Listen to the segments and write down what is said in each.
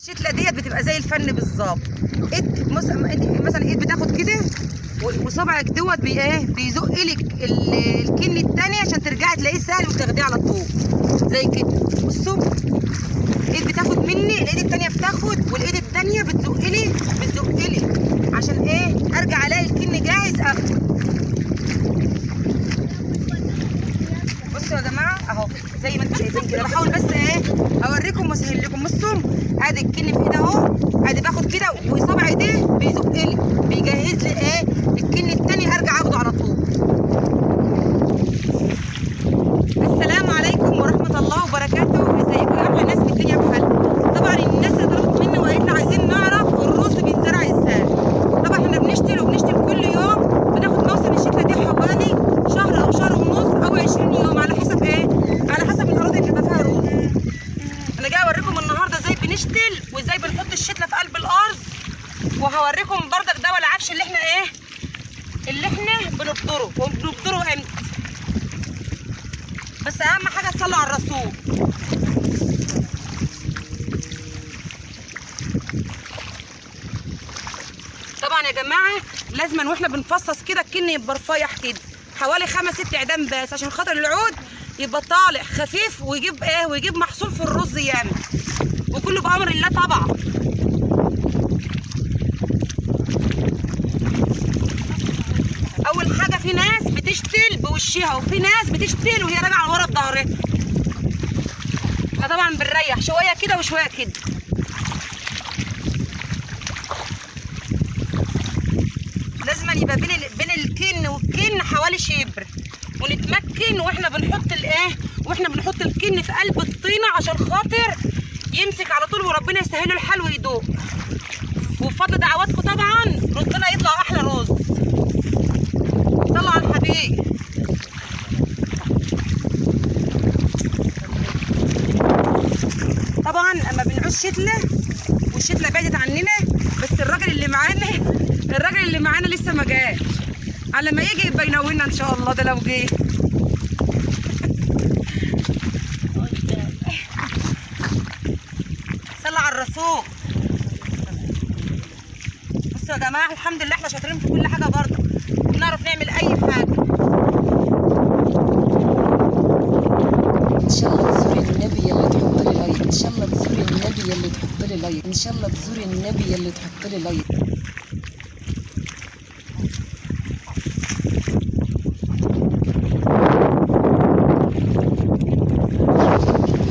الشتله ديت بتبقى زي الفن بالظبط. مثلا ايد بتاخد كده وصبعك دوت بيزق لك الكن الثاني عشان ترجعي تلاقيه سهل وتاخديه على طول زي كده. بصوا ايد بتاخد مني، الايد الثانيه بتاخد، والايد الثانيه بتزق لي عشان ارجع الاقي الكن جاهز اخده. بصوا يا جماعه اهو زي ما انتم شايفين كده، بحاول بس اوريكم واسهل لكم. بصوا ادي الكن في ايدي اهو، ادي باخد كده وصبعي ده بيزق لي بيجهز لي الكن الثاني ارجع اخده على طول. السلام عليكم ورحمه الله وبركاته. ازيكم يا احلى ناس في الدنيا بحال. طبعا الناس اللي طلبت مني وقالت لي عايزين نعرف الرز بيتزرع ازاي. طبعا احنا بنشتري كل يوم، بناخد موسم الشتله دي حوالي شهر او شهر ونص او 20 يوم على حسب على حسب الاراضي اللي بيبقى فيها رز. انا جاي اوريكم النهارده ازاي بنشتل وازاي بنحط الشتله في قلب الارض، وهوريكم بردك ده العفش اللي احنا بنبدره امتى. بس اهم حاجه تصلوا على الرسول. طبعا يا جماعه لازما واحنا بنفصص كده الكن يبقى رفيع كده حوالي 5-6 عيدان بس، عشان خاطر العود يبقى طالع خفيف ويجيب محصول في الرز ياما، وكله بامر الله طبعا. اول حاجه في ناس بتشتل بوشها وفي ناس بتشتل وهي راجعه ورا بظهرها، فطبعا بنريح شويه كده وشويه كده. لازم يبقى بين الكن والكن حوالي شبر، ونتمكن واحنا بنحط الكن في قلب الطينه عشان خاطر يمسك على طول وربنا يسهله الحال ويدوق. وبفضل دعواتكم طبعا رزنا يطلع احلى رز. صلوا على الحبيب. طبعا اما بنعوز شتله والشتله بعدت عننا، بس الراجل اللي معانا لسه ما جاش. على ما يجي يبقى ينورنا ان شاء الله. ده لو جه صلى على الرسول. بصوا يا جماعه الحمد لله احنا شاطرين في كل حاجه برضه، بنعرف نعمل اي حاجه. ان شاء الله تزوري النبي اللي تحط لي لايك، ان شاء الله تزوري النبي اللي تحط لي لايك، ان شاء الله تزوري النبي اللي تحط لي لايك.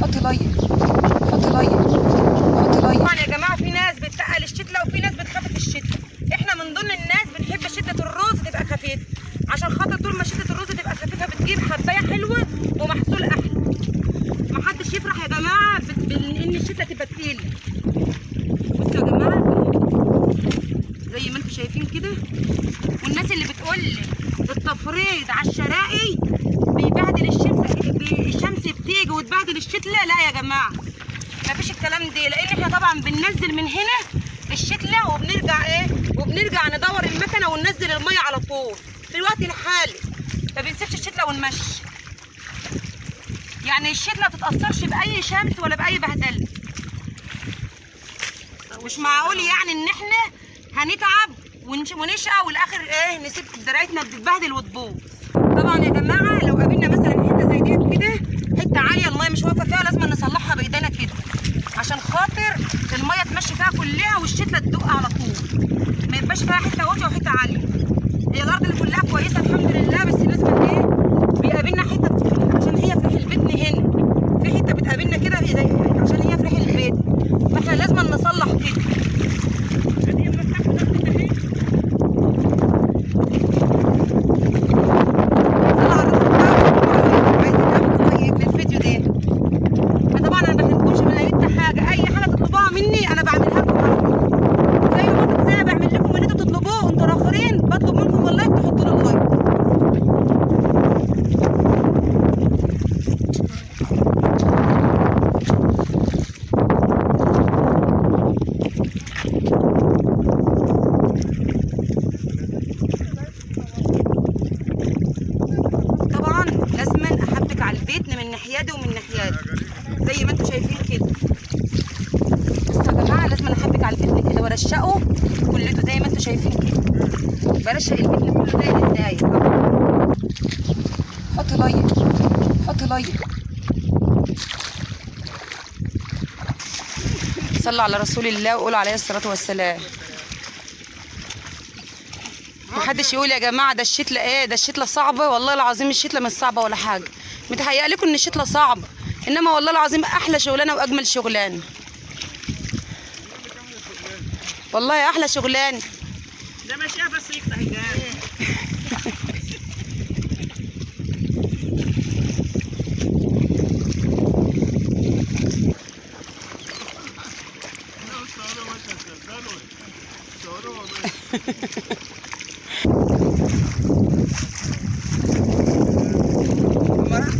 حطي لايك. طبعا يا جماعه في ناس بتتقل الشتله وفي ناس بتخفف الشتله. احنا من ضمن الناس بنحب شتله الرز تبقى خفيفه، عشان خاطر طول ما شتله الرز تبقى خفيفه بتجيب حبايه حلوه ومحصول احلى. محدش يفرح يا جماعه بان الشتله تبقى تقيله. بصوا يا جماعه زي ما انتم شايفين كده. والناس اللي بتقول لي التفريط على الشراقي بيبهدل الشمس بتيجي وتبهدل الشتله، لا يا جماعه مفيش الكلام ده، لان احنا طبعا بننزل من هنا الشتله وبنرجع ندور المكنه وننزل الميه على طول في الوقت الحالي، ما بنسيبش الشتله ونمشي. يعني الشتله ما تتاثرش باي شمس ولا باي بهدله. مش معقول يعني ان احنا هنتعب ونشقى والاخر نسيب زراعتنا بتتبهدل وتبوظ. طبعا يا جماعه لو قابلنا مثلا حته زي ديت كده، حته عاليه الميه مش واقفه فيها، لازم نصلحها بايدينا كده عشان خاطر الميه تمشي فيها كلها والشتله تدق على طول، ما يبقاش فيها حته واطيه وحته عاليه. هي الارض اللي كلها كويسه الحمد لله، بس لازم بيقابلنا حته عشان هي في ريح البيت هنا، في حته بتقابلنا كده عشان هي في ريح البيت، فاحنا لازم نصلح كده. برشقه كلته زي ما انتوا شايفين كده. برشق البيت كله زي الدقايق. حط لايك، حط لايك. صلوا على رسول الله وقولوا عليه الصلاه والسلام. محدش يقول يا جماعه ده الشتله ايه، ده الشتله صعبه. والله العظيم الشتله مش صعبه ولا حاجه. متهيأ لكم ان الشتله صعبه، انما والله العظيم احلى شغلانه واجمل شغلانه. والله احلى شغلانه. ده ماشيها بس يفتح الجامع.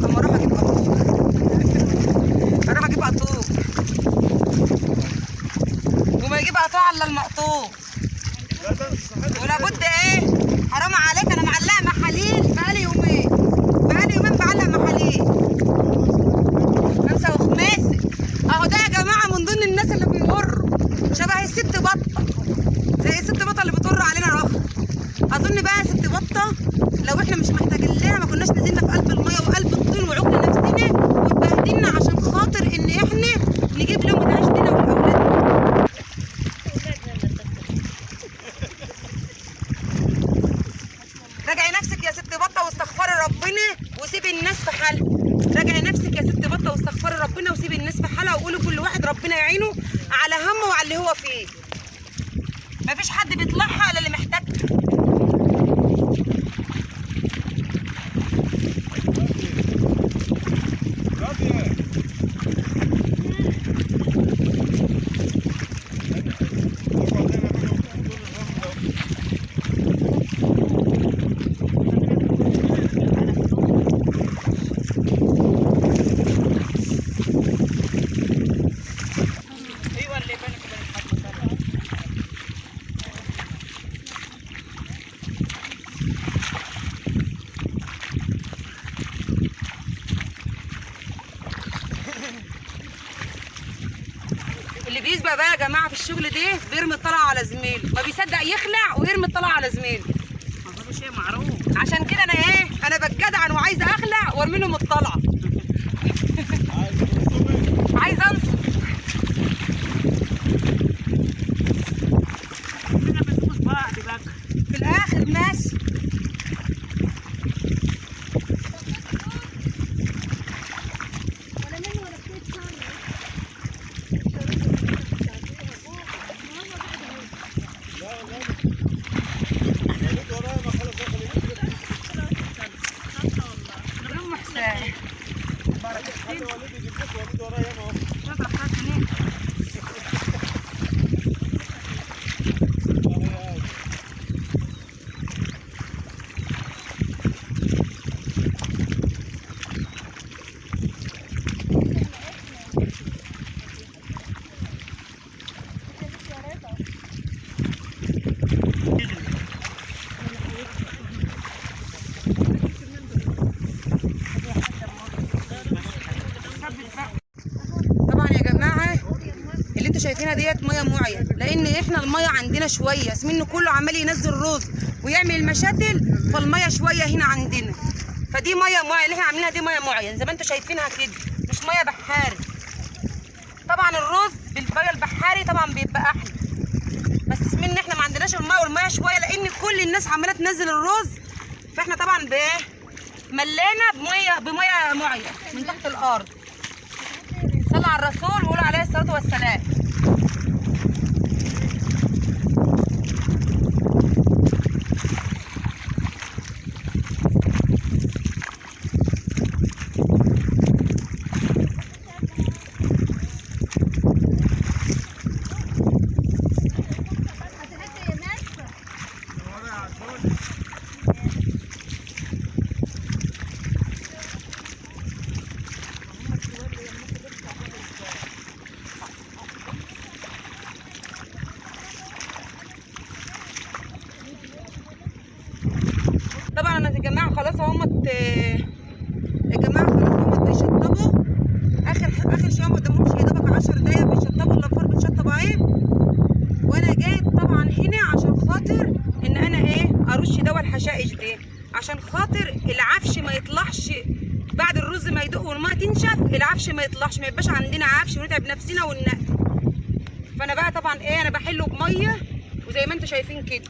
اما اروح اجيب قطوب، اروح اجيب قطوب وما يجيب قطوع الا المقطوع. ولابد ايه، حرام عليك انا معلقه محاليل بقالي يومين، بعلق محاليل 5 وخميس اهو. ده يا جماعه من ضمن الناس اللي بيمروا شبه الست بطه، زي الست بطه اللي بتمر علينا رخ. اظن بقى ست بطه لو احنا مش محتاجين لها ما كناش نزلنا في قلب الميه وقلب الطين وعقنا نفسنا واتبهدلنا عشان خاطر ان احنا نجيب لهم العيش لنا ولاولادنا. راجعي نفسك يا ست بطه واستغفري ربنا وسيبي الناس في حالها. راجعي نفسك يا ست بطه واستغفري ربنا وسيبي الناس في حالها، وقولوا كل واحد ربنا يعينه على همه وعلى اللي هو فيه. مفيش حد بيطلعها الا اللي محتاجها. اللي بيسبق بقى يا جماعه في الشغل ده بيرمي الطلعه على زميله، ما بيصدق يخلع ويرمي الطلعه على زميله. ده شيء معروف. عشان كده انا ايه، انا بتجدعن وعايزه اخلع وارمي لهم الطلعه. عايزه انصف. كلنا بنفوز بعض بقى. في الاخر ماشي. شايفينها ديت ميه موعيه، لان احنا الميه عندنا شويه اسمنه كله عمال ينزل رز ويعمل المشاتل، فالميه شويه هنا عندنا، فدي ميه موعيه اللي احنا عاملينها دي ميه موعيه زي ما انتم شايفينها كده، مش ميه بحاري. طبعا الرز بالميه البحاري طبعا بيبقى احلى، بس اسمنه احنا ما عندناش الميه والميه شويه، لان كل الناس عماله تنزل الرز، فاحنا طبعا ملينا بميه موعيه من تحت الارض. صلى على الرسول وقولوا عليه الصلاه والسلام. طبعا انا يا جماعه خلاص اهمت، يا جماعه خلاص اهمت بيشطبوا، اخر شويه ما قدامهمش يا دوبك 10 دقايق بيشطبوا، الانفار بتشطب اهي، وانا جايب طبعا هنا عشان خاطر ان انا ارش دواء الحشائش ده، عشان خاطر العفش ما يطلعش بعد الرز ما يدق والميه تنشف، العفش ما يطلعش، ما يبقاش عندنا عفش ونتعب نفسنا وننقي. فانا بقى طبعا انا بحله بميه وزي ما انتم شايفين كده.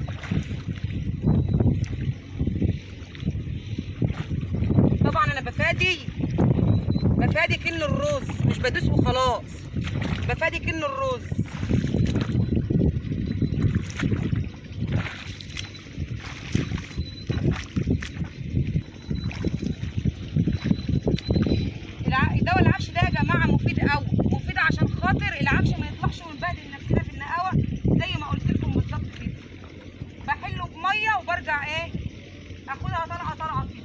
طبعا انا بفادي كن الرز، مش بدوس وخلاص، بفادي كن الرز. دواء العفش ده يا جماعه مفيد قوي، مفيد عشان خاطر العفش ما يطلعش ونبهدل نفسنا في النقاوه زي ما قلت لكم بالظبط كده. بحله بميه وبرجع اخدها طلعه كده.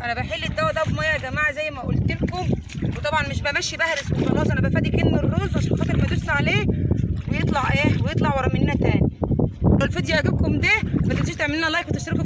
انا بحل الدواء ده بميه يا جماعه زي ما قلت لكم، وطبعا مش بمشي بهرس وخلاص، انا بفادي كن الرز عشان خاطر ما ادوس عليه ويطلع ورا مننا تاني. لو الفيديو عجبكم ده ما تنسوش تعملوا لنا لايك وتشتركوا